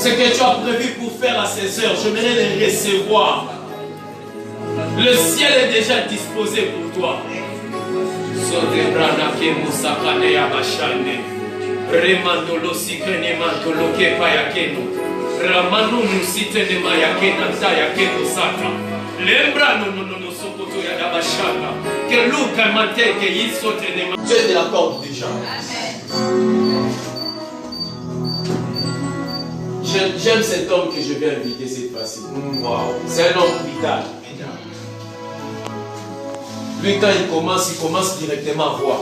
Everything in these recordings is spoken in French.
Ce que tu as prévu pour faire à ces heures, j'aimerais les recevoir. Le ciel est déjà disposé pour toi. Tu es de la corde déjà. J'aime cet homme que je vais inviter cette fois-ci. Wow. C'est un homme vital. Lui, quand il commence directement à voir.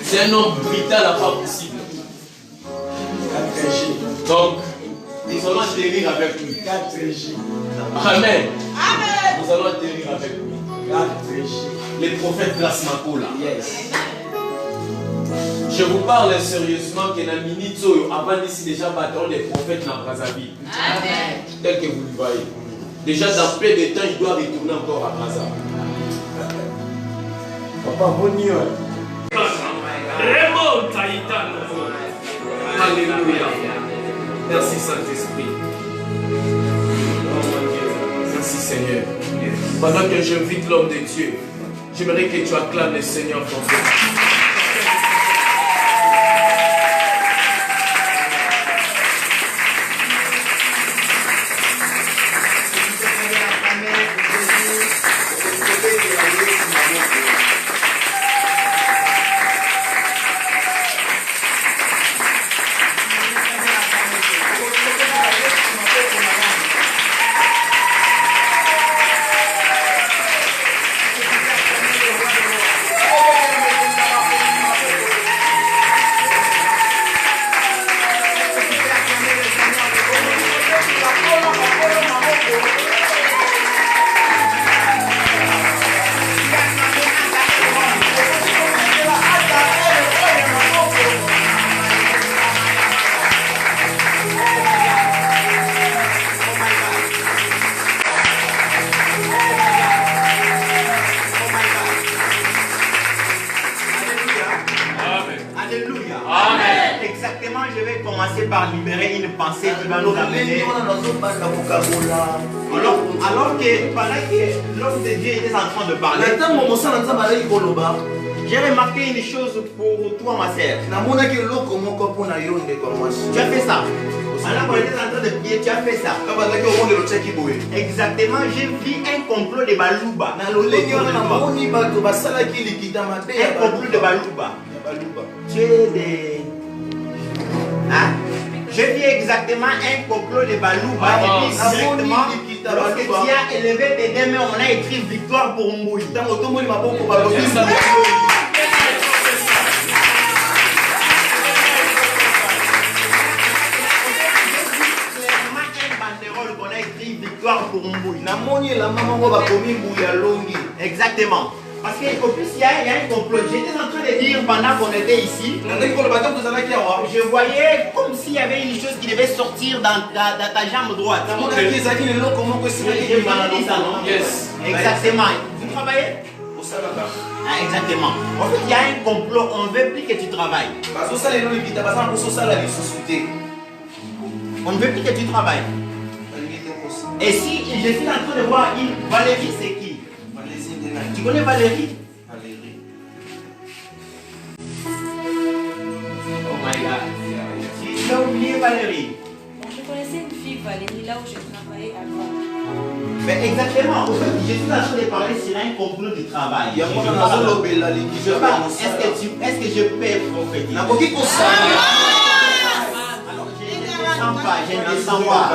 C'est un homme vital à pas possible. Donc, nous allons atterrir avec lui. Amen. Nous allons atterrir avec lui. Les prophètes Grace Makola. Yes. Je vous parle sérieusement que la minute avant d'ici déjà bâtons les prophètes dans Brazzaville. Amen. Tel que vous le voyez. Déjà dans peu de temps, il doit retourner encore à Brazzaville. Papa, bon nuit. Remonte à Itano. Alléluia. Merci Saint-Esprit. Merci Seigneur. Pendant que j'invite l'homme de Dieu, j'aimerais que tu acclames le Seigneur ton Dieu. Alors que pendant que l'homme de Dieu était en train de parler, j'ai remarqué une chose pour toi, ma sœur. Tu as fait ça. Alors qu'on était en train de prier, tu as fait ça. Exactement, j'ai vu un complot de Balouba. Un complot de Balouba. Tu es des... Hein? Je vis exactement un complot de Balouba. Et puis directement, lorsque tu as élevé tes deux mains, on a écrit victoire pour Mbouy. Victoire pour Mbouy. Exactement. Parce qu'au plus il y a un complot. J'étais en train de dire pendant qu'on était ici, je voyais comme s'il y avait une chose qui devait sortir dans ta jambe droite. Yes. Exactement. Vous travaillez? Ah, exactement. En fait, il y a un complot. On ne veut plus que tu travailles. On ne veut plus que tu travailles. Et si je suis en train de voir Valérie, c'est qui? Tu connais Valérie? Valérie. Oh my God. Tu as oublié Valérie? Je connaissais une fille, Valérie, là où je travaillais avant. Mais exactement. Je suis en train de parler sur un complot de travail. Est-ce que je peux prophétiser? Alors, je ne le sens pas.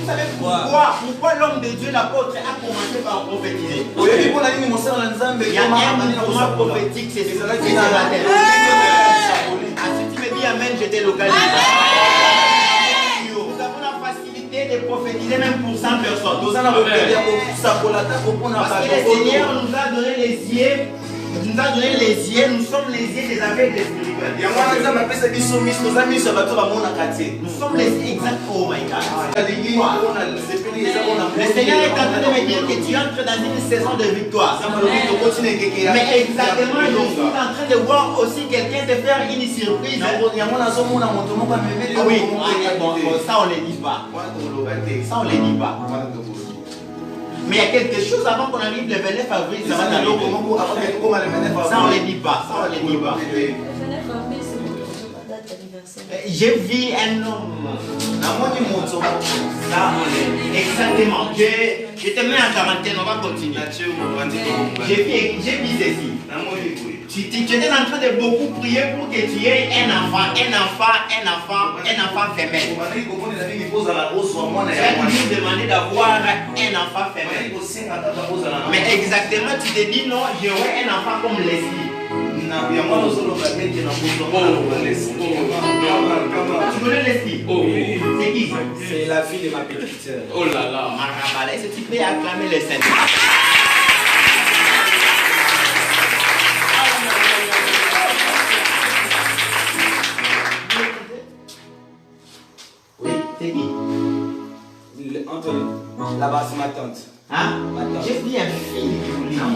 Vous savez pourquoi l'homme de Dieu, l'apôtre, a commencé par prophétiser? Il y a un mouvement prophétique, c'est ce que c'est la terre. Si tu me dis amen, je te localise. Nous avons la facilité de prophétiser même pour 100 personnes. Parce que le Seigneur nous a donné les yeux Il nous a donné les yeux, nous sommes les yeux des aveugles spirituels. Nous sommes les yeux exacts. Oh my God. Le Seigneur est en train de me dire que tu entres dans une saison de victoire. Mais exactement, je suis en train de voir aussi quelqu'un te faire une surprise. Oui, bon, ça on ne le dit pas. Ça on ne le dit pas. Mais il y a quelque chose avant qu'on arrive le 29 avril. Ça va t'arriver. Ça on ne le dit pas. Ça on ne le dit pas. J'ai vu un homme. Exactement. Je te mets en quarantaine, on va continuer. J'ai vu ceci. Tu étais en train de beaucoup prier pour que tu aies un enfant femelle. Tu as toujours demandé d'avoir un enfant femelle. Mais exactement, tu te dis non, j'aurai un enfant comme Leslie. Tu connais Leslie? C'est qui? C'est la fille de ma petite sœur. Oh là là. Est-ce que tu peux acclamer les saints? Oui, c'est qui? Anthony. Là-bas, c'est ma tante. Hein? J'ai vu un film qui vous lit.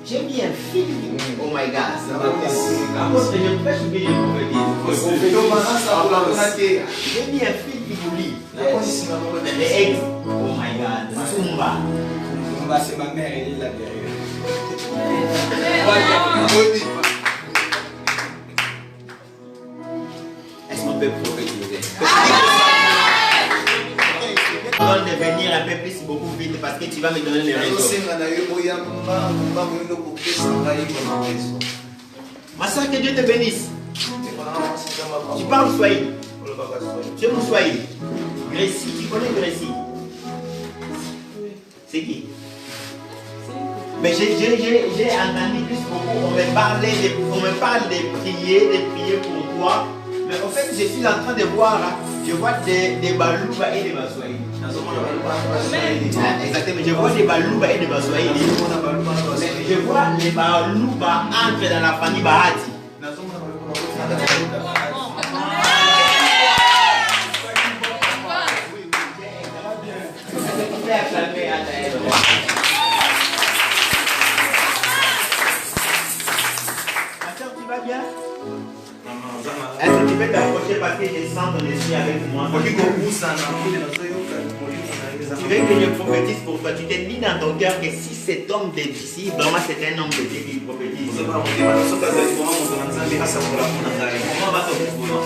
J'ai mis un film. Oh my God. Je prêche ou bien je prophétise? J'ai mis un film qui vous lit. Oh my God. Zumba. Zumba, c'est ma mère, elle est là derrière. Est-ce qu'on peut prophétiser? Je dois devenir un peu plus beaucoup vite parce que tu vas me donner les raisons. Ma soeur, que Dieu te bénisse. Tu parles Swahili. Tu es mon Swahili. Grécie, tu connais Grécie? C'est qui? Mais j'ai entendu plus beaucoup. On me parle de prier pour toi. Mais en fait, je suis en train de voir, je vois des balouba et des baswahili. Exactement, je vois des balouba et des baswahili. Je vois les balouba entrent dans la famille Bahati. Tu vas bien? Est-ce que tu peux t'approcher parce que je sens ton esprit avec moi? Tu veux que je prophétise pour toi? Tu te dis dans ton cœur que si cet homme de d'ici, vraiment c'est un homme de Dieu qui prophétise. Comment va ton mouvement?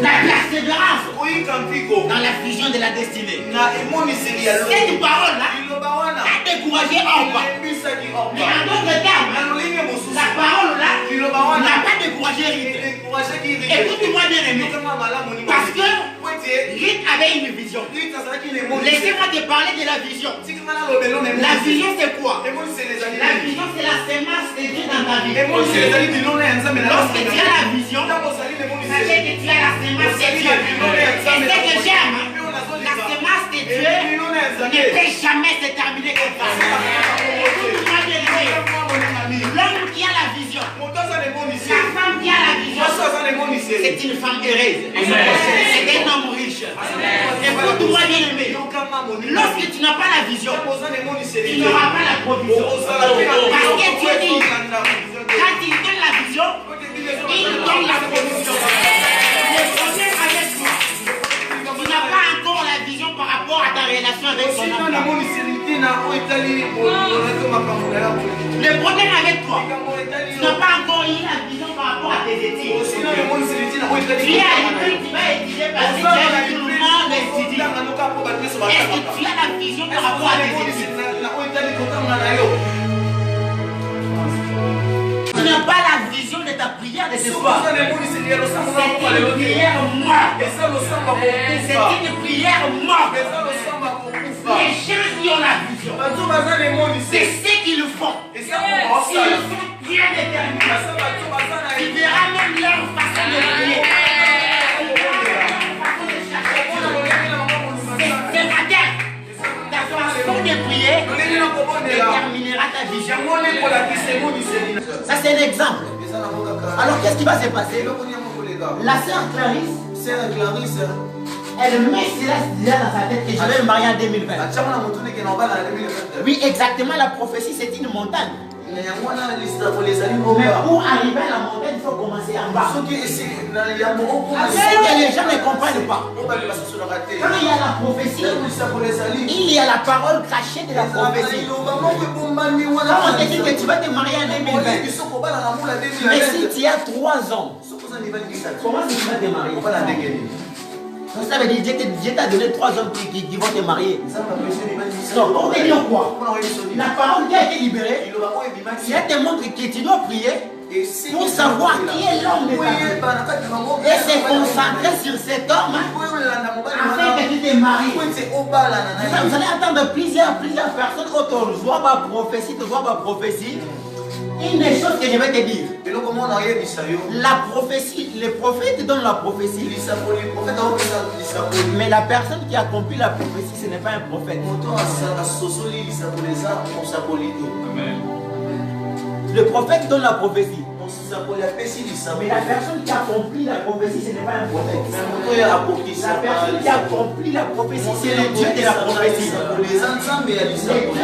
La persévérance dans la vision de la destinée. Cette parole-là a découragé Orpa. Mais en d'autres termes, la parole-là n'a pas découragé Rite. Écoute-moi bien aimé. Parce que Rite avait une vision. Laissez-moi te parler de la vision. La vision c'est quoi? La vision c'est la sémence de Dieu dans ta vie. Lorsque tu as la vision, ça veut dire que tu as la sémence de Dieu. Et ce que j'aime, la sémence de Dieu ne peut jamais se terminer comme ça. Écoute-moi bien aimé. L'homme qui a la vision, la femme qui a la vision, c'est une femme heureuse. C'est un homme riche. Écoute-moi bien aimé. Lorsque tu n'as pas la vision, tu n'auras pas la provision. Parce que Dieu dit, quand il donne la vision, il donne la provision. Le problème avec toi, tu n'as pas encore la vision par rapport à ta relation avec ton homme. Le problème avec toi, tu n'as pas encore eu la vision par rapport à tes études. Tu es à l'école, tu vas étudier parce que tu as tout le monde étudié. Est-ce que tu as la vision par rapport à tes études? Tu n'as pas la vision de ta prière de ce soir. C'est une prière morte. C'est une prière morte. Les gens qui ont la vision, c'est ce qu'ils font. Ils le font bien déterminés. Tu verras même leur façon de prier. l'effort de prier déterminera ta vision. Ça, c'est un exemple. Alors, qu'est-ce qui va se passer? La sœur Clarisse, elle met cela déjà dans sa tête que je vais me marier en 2020. Oui, exactement, la prophétie, c'est une montagne. Mais pour arriver à la montagne, il faut commencer en bas. C'est que les gens ne comprennent pas. Quand il y a la prophétie, il y a la parole cachée de la prophétie. Quand on te dit que tu vas te marier en 2020, mais si tu as 3 ans, comment est-ce que tu vas te marier? Ça veut dire que Dieu t'a donné 3 hommes qui vont te marier. Donc, on te dit quoi? La parole qui a été libérée, elle te montre que tu dois prier pour savoir qui est l'homme de ta vie. Et se concentrer sur cet homme afin que tu te maries. Vous allez attendre plusieurs personnes autour. Je vois ma prophétie. Une des choses que je vais te dire, la prophétie, les prophètes donnent la prophétie, mais la personne qui accomplit la prophétie, ce n'est pas un prophète. Le prophète donne la prophétie, mais la personne qui accomplit la prophétie, ce n'est pas un prophète. La personne qui accomplit la prophétie, c'est le Dieu de la prophétie. Le Dieu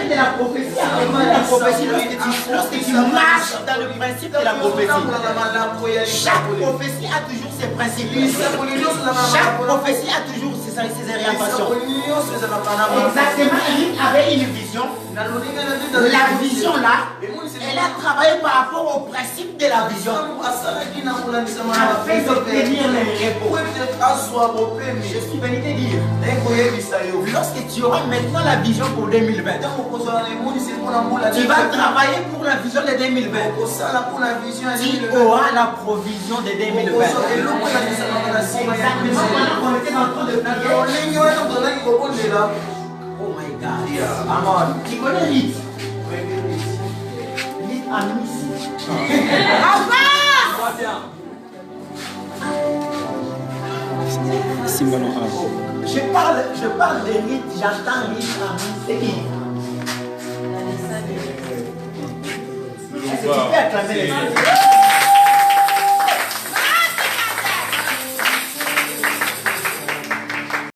de la prophétie accomplit la prophétie lorsque tu marches dans le principe de la prophétie. Chaque prophétie a toujours ses principes. Chaque prophétie a toujours ses orientations. Exactement, il avait une vision. La vision là, elle a travaillé par rapport au principe de la vision. Afin d'obtenir les repos. Je suis venu te dire, lorsque tu auras maintenant la vision pour 2020, tu vas travailler pour la vision de 2020. Tu auras la provision de 2020. Exactement, pendant qu'on était en train de prier. Oh my God. Amen. Tu connais Lith? Lith à Missy. Je parle de Lith, j'entends Lith à Missy. Est-ce que tu peux acclamer les gens?